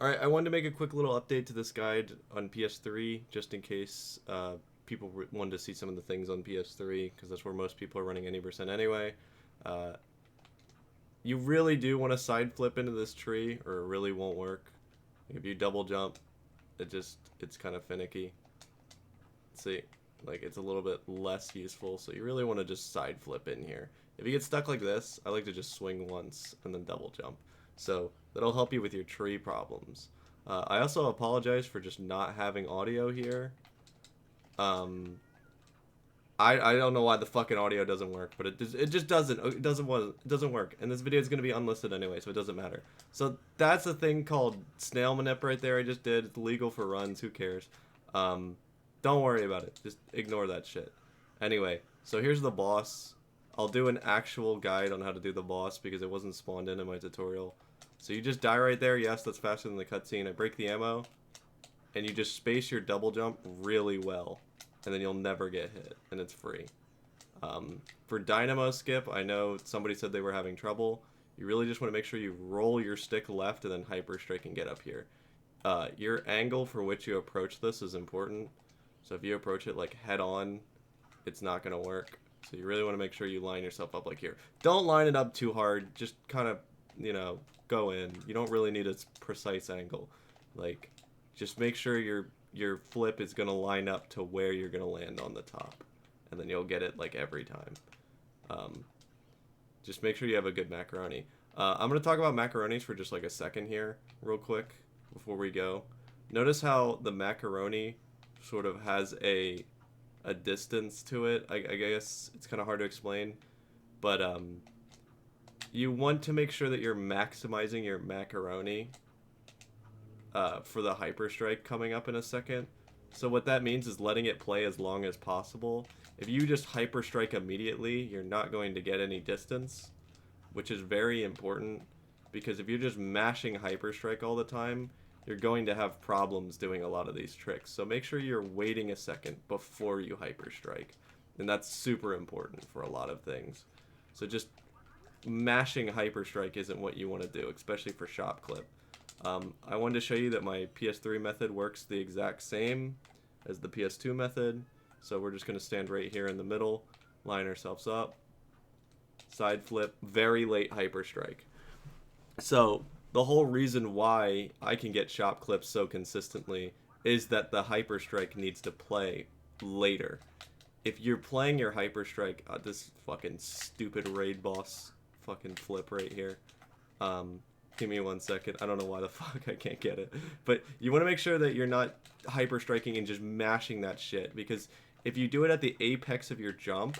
Alright, I wanted to make a quick little update to this guide on PS3, just in case people wanted to see some of the things on PS3, because that's where most people are running any percent anyway. Uh, you really do want to side flip into this tree, or it really won't work. If you double jump, it's kind of finicky. See, like it's a little bit less useful, so you really want to just side flip in here. If you get stuck like this, I like to just swing once and then double jump. So that'll help you with your tree problems. I also apologize for just not having audio here. I don't know why the fucking audio doesn't work, but it just doesn't work. And this video is gonna be unlisted anyway, so it doesn't matter. So that's a thing called snail manip right there. I just did. It's legal for runs. Who cares? Don't worry about it. Just ignore that shit. Anyway, so here's the boss. I'll do an actual guide on how to do the boss because it wasn't spawned in my tutorial. So you just die right there. Yes, that's faster than the cutscene. I break the ammo, and you just space your double jump really well, and then you'll never get hit, and it's free. For dynamo skip, I know somebody said they were having trouble. You really just want to make sure you roll your stick left and then hyper strike and get up here. Your angle for which you approach this is important. So if you approach it like head on, it's not going to work. So you really want to make sure you line yourself up like here. Don't line it up too hard. Just kind of, you know, go in. You don't really need a precise angle. Like, just make sure your flip is going to line up to where you're going to land on the top. And then you'll get it like every time. Just make sure you have a good macaroni. I'm going to talk about macaronis for just like a second here, real quick, before we go. Notice how the macaroni sort of has a distance to it. I guess it's kind of hard to explain, but you want to make sure that you're maximizing your macaroni for the hyper strike coming up in a second. So what that means is letting it play as long as possible. If you just hyper strike immediately, you're not going to get any distance, which is very important, because if you're just mashing hyper strike all the time, you're going to have problems doing a lot of these tricks. So make sure you're waiting a second before you hyper strike. And that's super important for a lot of things. So just mashing hyper strike isn't what you want to do, especially for shop clip. I wanted to show you that my PS3 method works the exact same as the PS2 method. So we're just going to stand right here in the middle, line ourselves up, side flip, very late hyper strike. So the whole reason why I can get shop clips so consistently is that the hyper strike needs to play later. If you're playing your hyper strike, this fucking stupid raid boss fucking flip right here. Give me 1 second. I don't know why the fuck I can't get it. But you want to make sure that you're not hyper striking and just mashing that shit, because if you do it at the apex of your jump,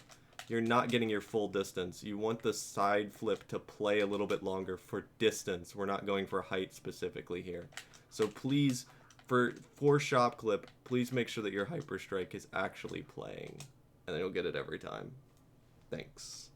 you're not getting your full distance. You want the side flip to play a little bit longer for distance. We're not going for height specifically here. So please, for shop clip, please make sure that your hyper strike is actually playing, and then you'll get it every time. Thanks.